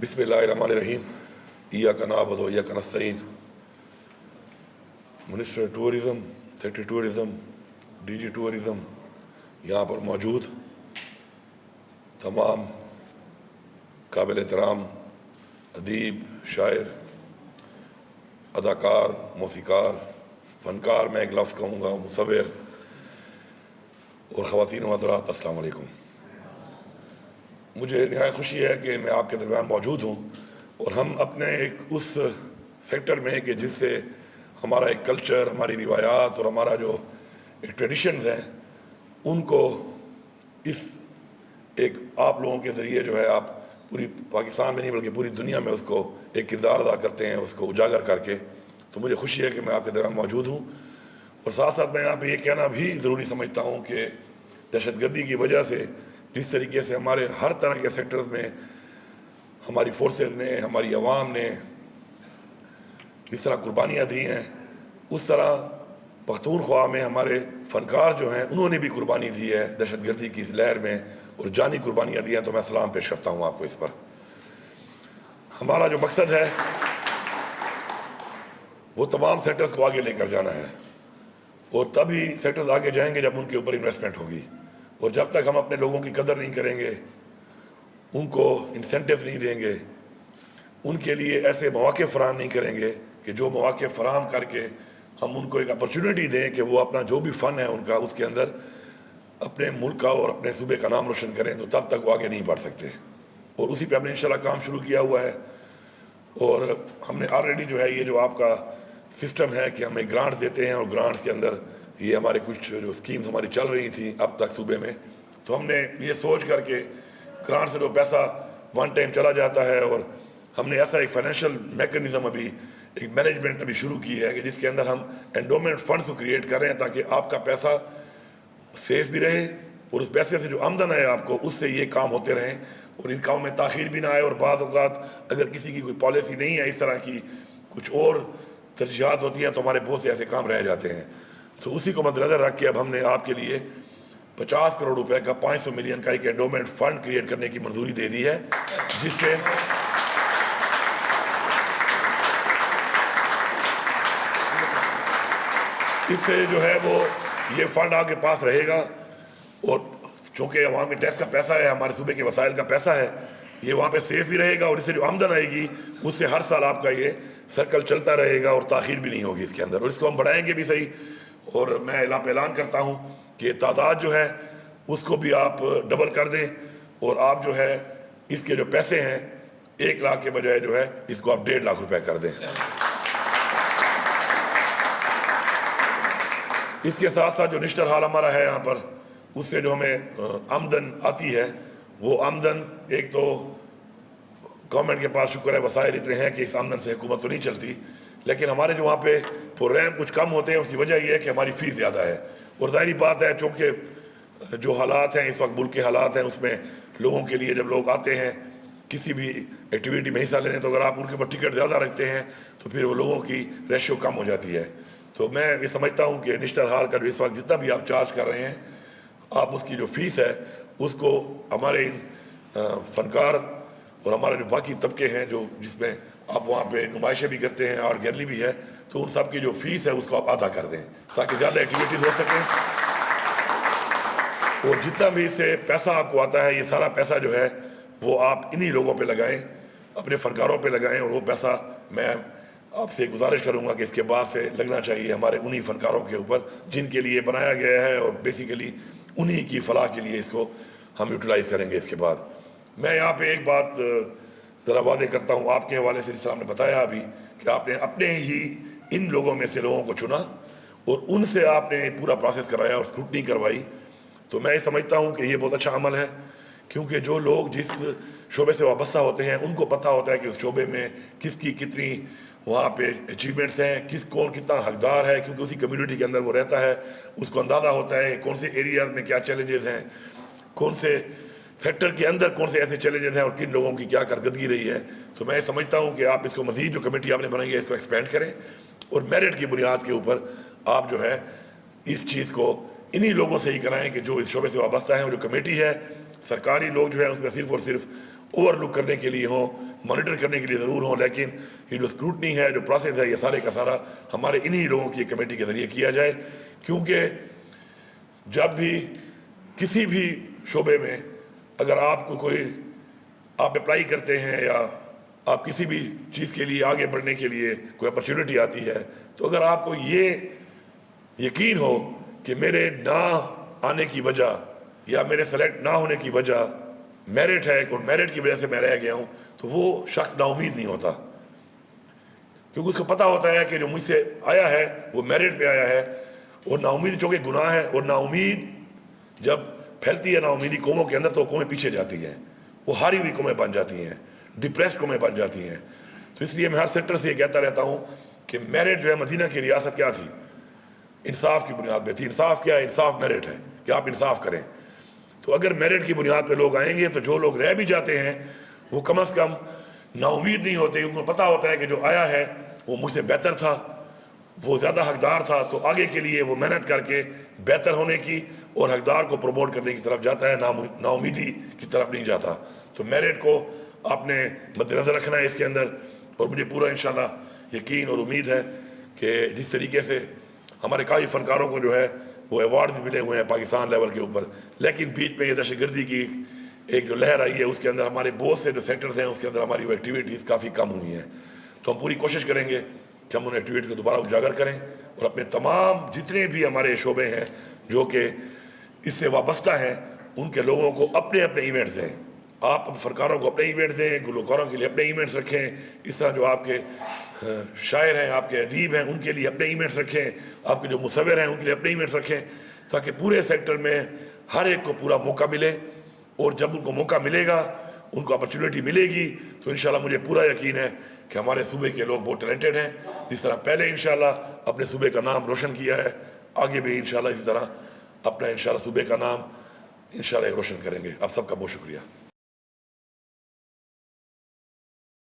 بسم اللہ الرحمن الرحیم. ایاک نعبد و ایاک نستعین. Minister tourism, secretary tourism, D G tourism, یہاں پر موجود تمام قابل احترام ادیب، شاعر، اداکار، موسیقار، فنکار، میں ایک لفظ کہوں گا مصور، اور خواتین و حضرات، السلام علیکم. مجھے نہایت خوشی ہے کہ میں آپ کے درمیان موجود ہوں، اور ہم اپنے ایک اس سیکٹر میں کہ جس سے ہمارا ایک کلچر، ہماری روایات اور ہمارا جو ایک ٹریڈیشنز ہیں، ان کو اس ایک آپ لوگوں کے ذریعے جو ہے آپ پوری پاکستان میں نہیں بلکہ پوری دنیا میں اس کو ایک کردار ادا کرتے ہیں، اس کو اجاگر کر کے. تو مجھے خوشی ہے کہ میں آپ کے درمیان موجود ہوں. اور ساتھ ساتھ میں یہاں پہ یہ کہنا بھی ضروری سمجھتا ہوں کہ دہشت گردی کی وجہ سے جس طریقے سے ہمارے ہر طرح کے سیکٹرز میں ہماری فورسز نے، ہماری عوام نے جس طرح قربانیاں دی ہیں، اس طرح پختونخوا میں ہمارے فنکار جو ہیں انہوں نے بھی قربانی دی ہے دہشت گردی کی اس لہر میں، اور جانی قربانیاں دی ہیں. تو میں سلام پیش کرتا ہوں آپ کو اس پر. ہمارا جو مقصد ہے وہ تمام سیکٹرز کو آگے لے کر جانا ہے، اور تبھی سیکٹرز آگے جائیں گے جب ان کے اوپر انویسٹمنٹ ہوگی. اور جب تک ہم اپنے لوگوں کی قدر نہیں کریں گے، ان کو انسینٹیو نہیں دیں گے، ان کے لیے ایسے مواقع فراہم نہیں کریں گے کہ جو مواقع فراہم کر کے ہم ان کو ایک اپرچونٹی دیں کہ وہ اپنا جو بھی فن ہے ان کا اس کے اندر اپنے ملک کا اور اپنے صوبے کا نام روشن کریں، تو تب تک وہ آگے نہیں بڑھ سکتے. اور اسی پہ ہم نے انشاءاللہ کام شروع کیا ہوا ہے. اور ہم نے آلریڈی جو ہے یہ جو آپ کا سسٹم ہے کہ ہمیں گرانٹس دیتے ہیں، اور گرانٹس کے اندر یہ ہمارے کچھ جو اسکیمز ہماری چل رہی تھیں اب تک صوبے میں، تو ہم نے یہ سوچ کر کے گرانٹ سے جو پیسہ ون ٹائم چلا جاتا ہے، اور ہم نے ایسا ایک فائنینشیل میکنزم ابھی ایک مینجمنٹ ابھی شروع کی ہے کہ جس کے اندر ہم انڈومنٹ فنڈز کو کریٹ کر رہے ہیں تاکہ آپ کا پیسہ سیف بھی رہے، اور اس پیسے سے جو آمدن ہے آپ کو اس سے یہ کام ہوتے رہیں، اور ان کاموں میں تاخیر بھی نہ آئے. اور بعض اوقات اگر کسی کی کوئی پالیسی نہیں ہے اس طرح کی، کچھ اور ترجیحات ہوتی ہیں، تو ہمارے بہت سے ایسے کام رہ جاتے ہیں. تو اسی کو مد نظر رکھ کے اب ہم نے آپ کے لیے 50 کروڑ روپے کا 500 ملین کا ایک انڈومنٹ فنڈ کریٹ کرنے کی منظوری دے دی ہے، اس سے جو ہے وہ یہ فنڈ آپ کے پاس رہے گا. اور چونکہ عوام کے ٹیکس کا پیسہ ہے، ہمارے صوبے کے وسائل کا پیسہ ہے، یہ وہاں پہ سیف بھی رہے گا، اور اس سے جو آمدن آئے گی اس سے ہر سال آپ کا یہ سرکل چلتا رہے گا، اور تاخیر بھی نہیں ہوگی اس کے اندر، اور اس کو ہم بڑھائیں گے بھی صحیح. اور میں اعلان کرتا ہوں کہ تعداد جو ہے اس کو بھی آپ ڈبل کر دیں، اور آپ جو ہے اس کے جو پیسے ہیں 1 لاکھ کے بجائے جو ہے اس کو آپ 1.5 لاکھ روپے کر دیں. اس کے ساتھ ساتھ جو نشتر حال ہمارا ہے یہاں پر، اس سے جو ہمیں آمدن آتی ہے، وہ آمدن ایک تو گورنمنٹ کے پاس شکر ہے وسائل اتنے ہیں کہ اس آمدن سے حکومت تو نہیں چلتی، لیکن ہمارے جو وہاں پہ پروگرام کچھ کم ہوتے ہیں، اس کی وجہ یہ ہے کہ ہماری فیس زیادہ ہے. اور ظاہری بات ہے چونکہ جو حالات ہیں اس وقت ملک کے حالات ہیں، اس میں لوگوں کے لیے جب لوگ آتے ہیں کسی بھی ایکٹیویٹی میں حصہ لینے، تو اگر آپ ان کے اوپر ٹکٹ زیادہ رکھتے ہیں تو پھر وہ لوگوں کی ریشیو کم ہو جاتی ہے. تو میں یہ سمجھتا ہوں کہ نشتر حال کا جو اس وقت جتنا بھی آپ چارج کر رہے ہیں، آپ اس کی جو فیس ہے اس کو ہمارے فنکار اور ہمارے جو باقی طبقے ہیں جو جس میں آپ وہاں پہ نمائشیں بھی کرتے ہیں، آرٹ گیلری بھی ہے، تو ان سب کی جو فیس ہے اس کو آپ آدھا کر دیں تاکہ زیادہ ایکٹیویٹیز ہو سکیں. اور جتنا بھی اس سے پیسہ آپ کو آتا ہے، یہ سارا پیسہ جو ہے وہ آپ انہی لوگوں پہ لگائیں، اپنے فنکاروں پہ لگائیں. اور وہ پیسہ میں آپ سے گزارش کروں گا کہ اس کے بعد سے لگنا چاہیے ہمارے انہی فنکاروں کے اوپر جن کے لیے بنایا گیا ہے، اور بیسیکلی انہی کی فلاح کے لیے اس کو ہم یوٹیلائز کریں گے. اس کے بعد میں یہاں پہ ایک بات ذرا واضح کرتا ہوں. آپ کے حوالے سے اسلام نے بتایا ابھی کہ آپ نے اپنے ہی ان لوگوں میں سے لوگوں کو چنا اور ان سے آپ نے پورا پروسیس کرایا اور اسکروٹنی کروائی. تو میں یہ سمجھتا ہوں کہ یہ بہت اچھا عمل ہے، کیونکہ جو لوگ جس شعبے سے وابستہ ہوتے ہیں ان کو پتہ ہوتا ہے کہ اس شعبے میں کس کی کتنی وہاں پہ اچیومنٹس ہیں، کون کتنا حقدار ہے، کیونکہ اسی کمیونٹی کے اندر وہ رہتا ہے، اس کو اندازہ ہوتا ہے کون سے ایریاز میں کیا چیلنجز ہیں، کون سے سیکٹر کے اندر کون سے ایسے چیلنجز ہیں، اور کن لوگوں کی کیا کارکردگی رہی ہے. تو میں سمجھتا ہوں کہ آپ اس کو مزید جو کمیٹی آپ نے بنائی ہے اس کو ایکسپینڈ کریں، اور میرٹ کی بنیاد کے اوپر آپ جو ہے اس چیز کو انہی لوگوں سے ہی کرائیں کہ جو اس شعبے سے وابستہ ہیں. اور جو کمیٹی ہے، سرکاری لوگ جو ہے اس میں صرف اور صرف اوور لک کرنے کے لیے ہوں مانیٹر کرنے کے لیے ضرور ہوں، لیکن یہ جو اسکروٹنی ہے، جو پروسیس ہے، یہ سارے کا سارا ہمارے انہی لوگوں کی کمیٹی کے ذریعے کیا جائے. کیونکہ جب بھی کسی بھی شعبے میں اگر آپ کو آپ اپلائی کرتے ہیں یا آپ کسی بھی چیز کے لیے آگے بڑھنے کے لیے کوئی اپرچونٹی آتی ہے، تو اگر آپ کو یہ یقین ہو کہ میرے نہ آنے کی وجہ یا میرے سلیکٹ نہ ہونے کی وجہ میرٹ ہے اور میرٹ کی وجہ سے میں رہ گیا ہوں، تو وہ شخص نا امید نہیں ہوتا. کیونکہ اس کو پتہ ہوتا ہے کہ جو مجھ سے آیا ہے وہ میرٹ پہ آیا ہے. اور نا امید چونکہ گناہ ہے، اور نا امید جب پھیلتی ہے نا امیدی قوموں کے اندر تو قومیں پیچھے جاتی ہیں، وہ ہاری ہوئی قومیں بن جاتی ہیں، ڈپریس قومیں بن جاتی ہیں. تو اس لیے میں ہر سیکٹر سے یہ کہتا رہتا ہوں کہ میرٹ جو ہے مدینہ کی ریاست کیا تھی؟ انصاف کی بنیاد پہ تھی. انصاف کیا ہے؟ انصاف میرٹ ہے کہ آپ انصاف کریں. تو اگر میرٹ کی بنیاد پہ لوگ آئیں گے تو جو لوگ رہ بھی جاتے ہیں وہ کم از کم نا امید نہیں ہوتے، ان کو پتہ ہوتا ہے کہ جو آیا ہے وہ مجھ سے بہتر تھا، وہ زیادہ حقدار تھا، تو آگے کے لیے وہ محنت کر کے بہتر ہونے کی اور حقدار کو پروموٹ کرنے کی طرف جاتا ہے، نا امیدی کی طرف نہیں جاتا. تو میرٹ کو آپ نے مد نظر رکھنا ہے اس کے اندر. اور مجھے پورا انشاءاللہ یقین اور امید ہے کہ جس طریقے سے ہمارے کافی فنکاروں کو جو ہے وہ ایوارڈز ملے ہوئے ہیں پاکستان لیول کے اوپر، لیکن بیچ میں یہ دہشت گردی کی ایک جو لہر آئی ہے اس کے اندر ہمارے بہت سے جو سیکٹرز ہیں اس کے اندر ہماری وہ ایکٹیویٹیز کافی کم ہوئی ہیں. تو ہم پوری کوشش کریں گے کہ ہم ان ایکٹیویٹیز کو دوبارہ اجاگر کریں اور اپنے تمام جتنے بھی ہمارے شعبے ہیں جو کہ اس سے وابستہ ہیں ان کے لوگوں کو اپنے اپنے ایونٹس دیں. آپ فنکاروں کو اپنے ایونٹس دیں، گلوکاروں کے لیے اپنے ایونٹس رکھیں، اس طرح جو آپ کے شاعر ہیں، آپ کے ادیب ہیں، ان کے لیے اپنے ایونٹس رکھیں، آپ کے جو مصور ہیں ان کے لیے اپنے ایونٹس رکھیں، تاکہ پورے سیکٹر میں ہر ایک کو پورا موقع ملے. اور جب ان کو موقع ملے گا، ان کو اپرچونیٹی ملے گی، تو انشاءاللہ مجھے پورا یقین ہے کہ ہمارے صوبے کے لوگ بہت ٹیلنٹڈ ہیں. جس طرح پہلے انشاءاللہ اپنے صوبے کا نام روشن کیا ہے، آگے بھی انشاءاللہ اسی طرح اپنا انشاءاللہ صوبے کا نام انشاءاللہ روشن کریں گے. آپ سب کا بہت شکریہ.